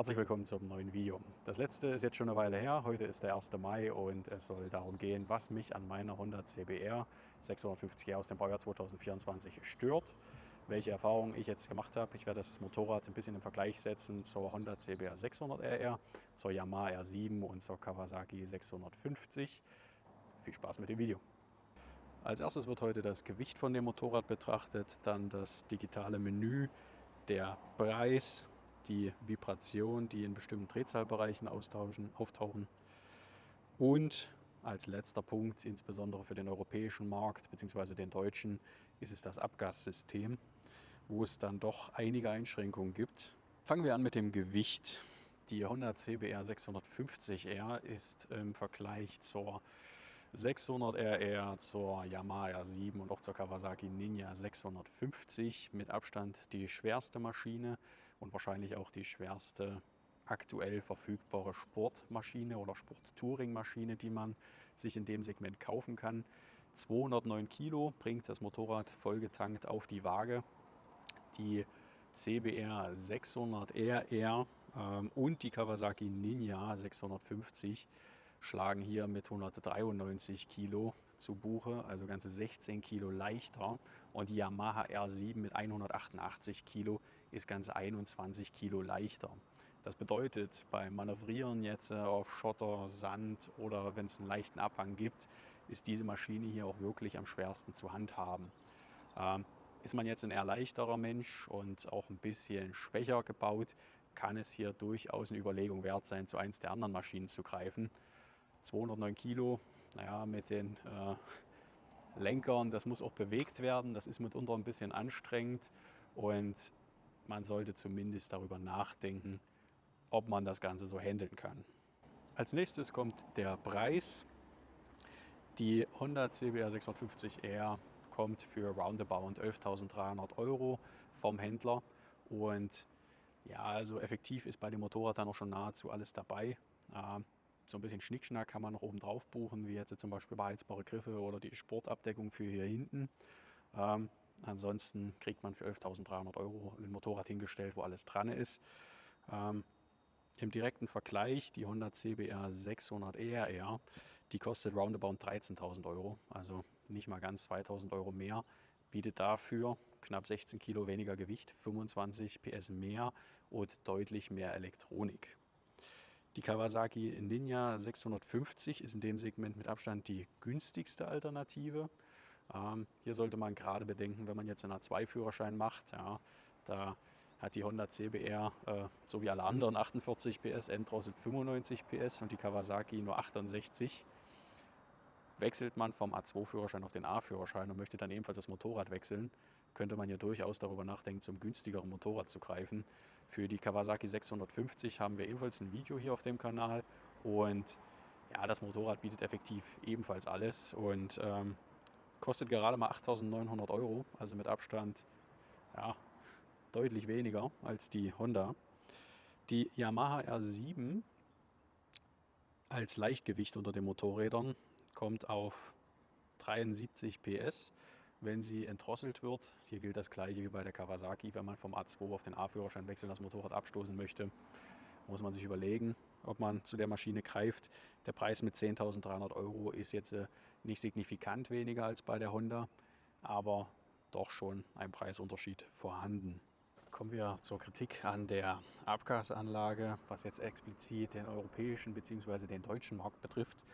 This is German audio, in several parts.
Herzlich willkommen zum neuen Video. Das letzte ist jetzt schon eine Weile her, heute ist der 1. Mai und es soll darum gehen, was mich an meiner Honda CBR 650R aus dem Baujahr 2024 stört, welche Erfahrungen ich jetzt gemacht habe. Ich werde das Motorrad ein bisschen im Vergleich setzen zur Honda CBR 600RR, zur Yamaha R7 und zur Kawasaki 650. Viel Spaß mit dem Video. Als erstes wird heute das Gewicht von dem Motorrad betrachtet, dann das digitale Menü, der Preis, die Vibration, die in bestimmten Drehzahlbereichen auftauchen. Und als letzter Punkt, insbesondere für den europäischen Markt bzw. den deutschen, ist es das Abgassystem, wo es dann doch einige Einschränkungen gibt. Fangen wir an mit dem Gewicht. Die Honda CBR 650R ist im Vergleich zur 600RR, zur Yamaha R7 und auch zur Kawasaki Ninja 650 mit Abstand die schwerste Maschine und wahrscheinlich auch die schwerste aktuell verfügbare Sportmaschine oder Sport-Touring-Maschine, die man sich in dem Segment kaufen kann. 209 Kilo bringt das Motorrad vollgetankt auf die Waage. Die CBR 600RR und die Kawasaki Ninja 650 schlagen hier mit 193 Kilo zu Buche, also ganze 16 Kilo leichter. Und die Yamaha R7 mit 188 Kilo ist ganze 21 Kilo leichter. Das bedeutet, beim Manövrieren jetzt auf Schotter, Sand oder wenn es einen leichten Abhang gibt, ist diese Maschine hier auch wirklich am schwersten zu handhaben. Ist man jetzt ein eher leichterer Mensch und auch ein bisschen schwächer gebaut, kann es hier durchaus eine Überlegung wert sein, zu eins der anderen Maschinen zu greifen. 209 Kilo, naja, mit den Lenkern, das muss auch bewegt werden. Das ist mitunter ein bisschen anstrengend und man sollte zumindest darüber nachdenken, ob man das Ganze so handeln kann. Als nächstes kommt der Preis. Die Honda CBR 650R kommt für roundabout 11.300 € vom Händler und ja, also effektiv ist bei dem Motorrad dann auch schon nahezu alles dabei. So ein bisschen Schnickschnack kann man noch oben drauf buchen, wie jetzt zum Beispiel beheizbare Griffe oder die Sportabdeckung für hier hinten. Ansonsten kriegt man für 11.300 € ein Motorrad hingestellt, wo alles dran ist. Im direkten Vergleich die Honda CBR 600RR, die kostet roundabout 13.000 €, also nicht mal ganz 2.000 € mehr, bietet dafür knapp 16 Kilo weniger Gewicht, 25 PS mehr und deutlich mehr Elektronik. Die Kawasaki Ninja 650 ist in dem Segment mit Abstand die günstigste Alternative. Hier sollte man gerade bedenken, wenn man jetzt einen A2-Führerschein macht, ja, da hat die Honda CBR so wie alle anderen 48 PS, Enddrossel 95 PS und die Kawasaki nur 68. Wechselt man vom A2-Führerschein auf den A-Führerschein und möchte dann ebenfalls das Motorrad wechseln, könnte man ja durchaus darüber nachdenken, zum günstigeren Motorrad zu greifen. Für die Kawasaki 650 haben wir ebenfalls ein Video hier auf dem Kanal und ja, das Motorrad bietet effektiv ebenfalls alles und kostet gerade mal 8.900 €, also mit Abstand ja, deutlich weniger als die Honda. Die Yamaha R7 als Leichtgewicht unter den Motorrädern kommt auf 73 PS, wenn sie entdrosselt wird. Hier gilt das gleiche wie bei der Kawasaki. Wenn man vom A2 auf den A-Führerschein wechseln, das Motorrad abstoßen möchte, muss man sich überlegen, ob man zu der Maschine greift. Der Preis mit 10.300 € ist jetzt nicht signifikant weniger als bei der Honda, aber doch schon ein Preisunterschied vorhanden. Kommen wir zur Kritik an der Abgasanlage, was jetzt explizit den europäischen bzw. den deutschen Markt betrifft.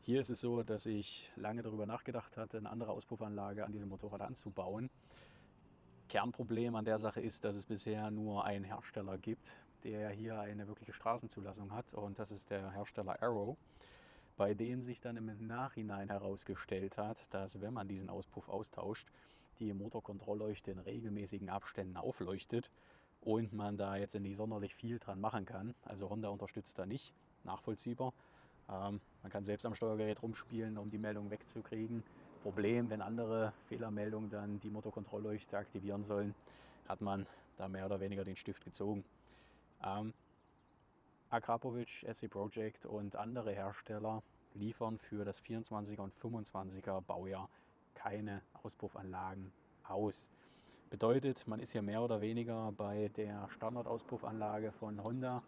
Hier ist es so, dass ich lange darüber nachgedacht hatte, eine andere Auspuffanlage an diesem Motorrad anzubauen. Kernproblem an der Sache ist, dass es bisher nur einen Hersteller gibt, der hier eine wirkliche Straßenzulassung hat, und das ist der Hersteller Arrow, bei dem sich dann im Nachhinein herausgestellt hat, dass, wenn man diesen Auspuff austauscht, die Motorkontrollleuchte in regelmäßigen Abständen aufleuchtet und man da jetzt nicht sonderlich viel dran machen kann. Also Honda unterstützt da nicht, nachvollziehbar. Man kann selbst am Steuergerät rumspielen, um die Meldung wegzukriegen. Problem, wenn andere Fehlermeldungen dann die Motorkontrollleuchte aktivieren sollen, hat man da mehr oder weniger den Stift gezogen. Akrapovic, SC Project und andere Hersteller liefern für das 24er und 25er Baujahr keine Auspuffanlagen aus. Bedeutet, man ist hier mehr oder weniger bei der Standardauspuffanlage von Honda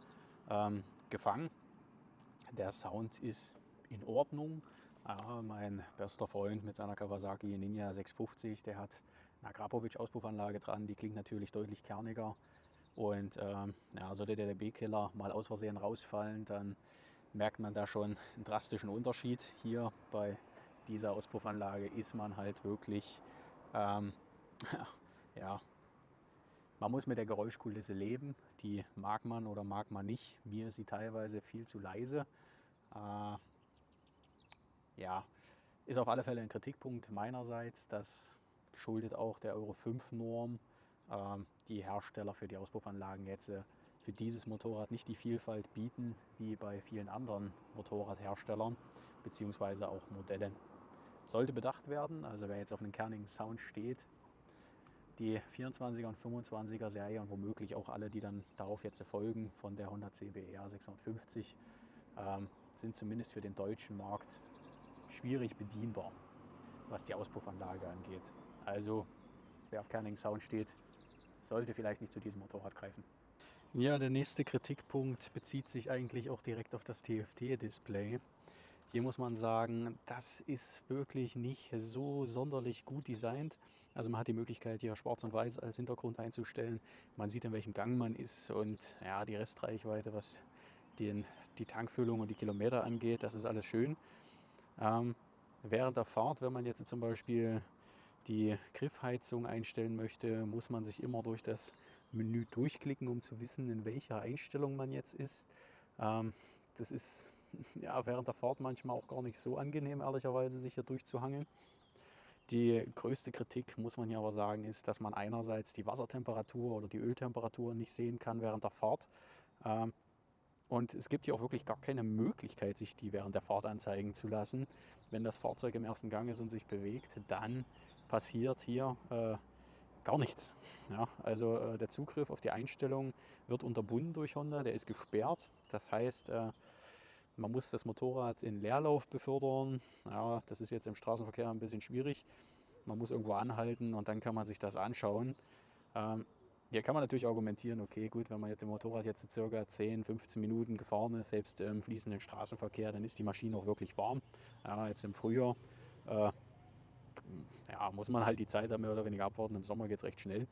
gefangen. Der Sound ist in Ordnung. Mein bester Freund mit seiner Kawasaki Ninja 650, der hat eine Akrapovic-Auspuffanlage dran. Die klingt natürlich deutlich kerniger. Und sollte der DB-Killer mal aus Versehen rausfallen, dann merkt man da schon einen drastischen Unterschied. Hier bei dieser Auspuffanlage ist man halt wirklich, ja, man muss mit der Geräuschkulisse leben. Die mag man oder mag man nicht. Mir ist sie teilweise viel zu leise. Ja, ist auf alle Fälle ein Kritikpunkt meinerseits. Das schuldet auch der Euro 5 Norm. Die Hersteller für die Auspuffanlagen jetzt für dieses Motorrad nicht die Vielfalt bieten wie bei vielen anderen Motorradherstellern bzw. auch Modellen. Sollte bedacht werden, also wer jetzt auf einen kernigen Sound steht, die 24er und 25er Serie und womöglich auch alle, die dann darauf jetzt folgen von der Honda CBR 650, sind zumindest für den deutschen Markt schwierig bedienbar, was die Auspuffanlage angeht. Also wer auf kernigen Sound steht, sollte vielleicht nicht zu diesem Motorrad greifen. Ja, der nächste Kritikpunkt bezieht sich eigentlich auch direkt auf das TFT-Display. Hier muss man sagen, das ist wirklich nicht so sonderlich gut designt. Also man hat die Möglichkeit, hier schwarz und weiß als Hintergrund einzustellen. Man sieht, in welchem Gang man ist und ja, die Restreichweite, was die Tankfüllung und die Kilometer angeht, das ist alles schön. Während der Fahrt, wenn man jetzt zum Beispiel die Griffheizung einstellen möchte, muss man sich immer durch das Menü durchklicken, um zu wissen, in welcher Einstellung man jetzt ist. Das ist ja während der Fahrt manchmal auch gar nicht so angenehm, ehrlicherweise, sich hier durchzuhangeln. Die größte Kritik, muss man hier aber sagen, ist, dass man einerseits die Wassertemperatur oder die Öltemperatur nicht sehen kann während der Fahrt. Und es gibt hier auch wirklich gar keine Möglichkeit, sich die während der Fahrt anzeigen zu lassen. Wenn das Fahrzeug im ersten Gang ist und sich bewegt, dann passiert hier gar nichts. Ja, also der Zugriff auf die Einstellung wird unterbunden durch Honda, der ist gesperrt. Das heißt, man muss das Motorrad in Leerlauf befördern. Ja, das ist jetzt im Straßenverkehr ein bisschen schwierig. Man muss irgendwo anhalten und dann kann man sich das anschauen. Hier kann man natürlich argumentieren, okay, gut, wenn man jetzt im Motorrad jetzt circa 10, 15 Minuten gefahren ist, selbst im fließenden Straßenverkehr, dann ist die Maschine auch wirklich warm. Ja, jetzt im Frühjahr muss man halt die Zeit da mehr oder weniger abwarten. Im Sommer geht es recht schnell.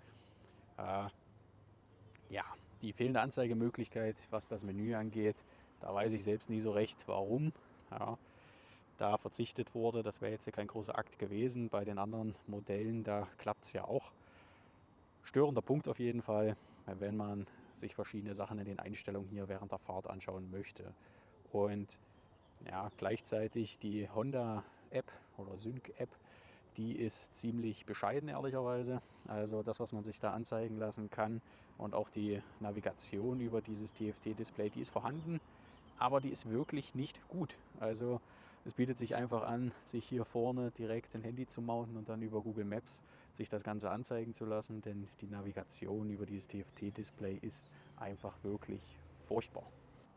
Die fehlende Anzeigemöglichkeit, was das Menü angeht, da weiß ich selbst nie so recht, warum da verzichtet wurde. Das wäre jetzt kein großer Akt gewesen. Bei den anderen Modellen, da klappt es ja auch. Störender Punkt auf jeden Fall, wenn man sich verschiedene Sachen in den Einstellungen hier während der Fahrt anschauen möchte. Und ja, gleichzeitig die Honda-App oder Sync-App, die ist ziemlich bescheiden, ehrlicherweise. Also das, was man sich da anzeigen lassen kann und auch die Navigation über dieses TFT-Display, die ist vorhanden, aber die ist wirklich nicht gut. Also es bietet sich einfach an, sich hier vorne direkt ein Handy zu mounten und dann über Google Maps sich das Ganze anzeigen zu lassen, denn die Navigation über dieses TFT-Display ist einfach wirklich furchtbar.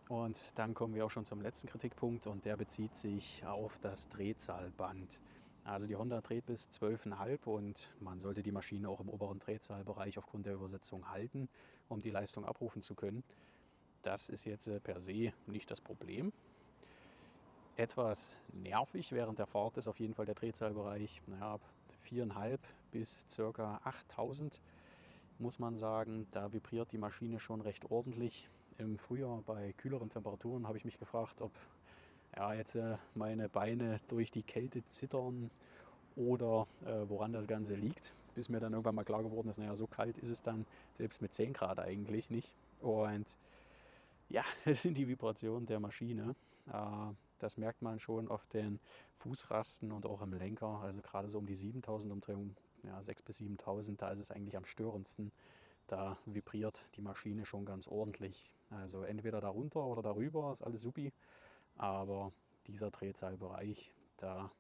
Und dann kommen wir auch schon zum letzten Kritikpunkt und der bezieht sich auf das Drehzahlband. Also die Honda dreht bis 12,5 und man sollte die Maschine auch im oberen Drehzahlbereich aufgrund der Übersetzung halten, um die Leistung abrufen zu können. Das ist jetzt per se nicht das Problem. Etwas nervig während der Fahrt ist auf jeden Fall der Drehzahlbereich. Ab 4,5 bis ca. 8000 muss man sagen, da vibriert die Maschine schon recht ordentlich. Im Frühjahr bei kühleren Temperaturen habe ich mich gefragt, ob jetzt meine Beine durch die Kälte zittern oder woran das Ganze liegt. Bis mir dann irgendwann mal klar geworden ist, so kalt ist es dann selbst mit 10 Grad eigentlich nicht. Und ja, es sind die Vibrationen der Maschine. Das merkt man schon auf den Fußrasten und auch im Lenker. Also gerade so um die 7000 Umdrehungen, 6 bis 7000, da ist es eigentlich am störendsten. Da vibriert die Maschine schon ganz ordentlich. Also entweder darunter oder darüber ist alles supi. Aber dieser Drehzahlbereich, da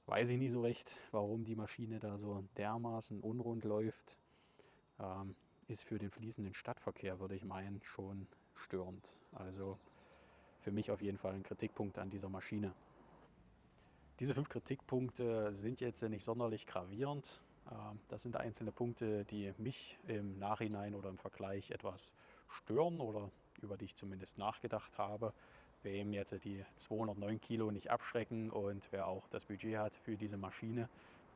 weiß ich nicht so recht, warum die Maschine da so dermaßen unrund läuft. Ist für den fließenden Stadtverkehr, würde ich meinen, schon störend. Also für mich auf jeden Fall ein Kritikpunkt an dieser Maschine. Diese 5 Kritikpunkte sind jetzt nicht sonderlich gravierend. Das sind einzelne Punkte, die mich im Nachhinein oder im Vergleich etwas stören oder über die ich zumindest nachgedacht habe. Wem jetzt die 209 Kilo nicht abschrecken und wer auch das Budget hat für diese Maschine,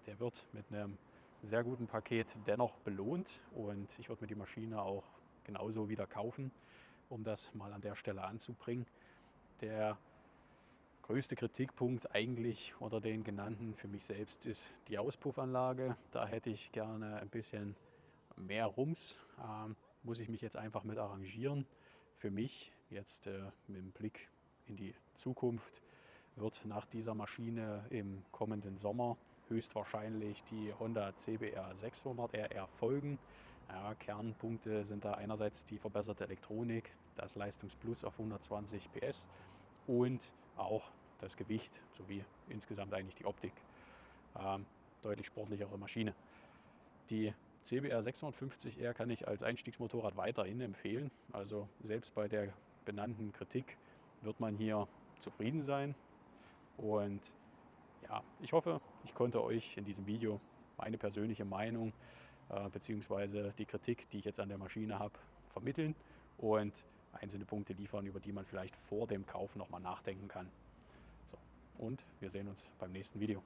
der wird mit einem sehr guten Paket dennoch belohnt und ich würde mir die Maschine auch genauso wieder kaufen, um das mal an der Stelle anzubringen. Der größte Kritikpunkt eigentlich unter den genannten für mich selbst ist die Auspuffanlage. Da hätte ich gerne ein bisschen mehr Rums. Muss ich mich jetzt einfach mit arrangieren. Für mich jetzt mit dem Blick in die Zukunft wird nach dieser Maschine im kommenden Sommer höchstwahrscheinlich die Honda CBR 600 RR folgen. Ja, Kernpunkte sind da einerseits die verbesserte Elektronik, das Leistungsplus auf 120 PS und auch das Gewicht sowie insgesamt eigentlich die Optik. Deutlich sportlichere Maschine. Die CBR 650R kann ich als Einstiegsmotorrad weiterhin empfehlen. Also selbst bei der benannten Kritik wird man hier zufrieden sein. Und ja, ich hoffe, ich konnte euch in diesem Video meine persönliche Meinung beziehungsweise die Kritik, die ich jetzt an der Maschine habe, vermitteln und einzelne Punkte liefern, über die man vielleicht vor dem Kauf nochmal nachdenken kann. So, und wir sehen uns beim nächsten Video.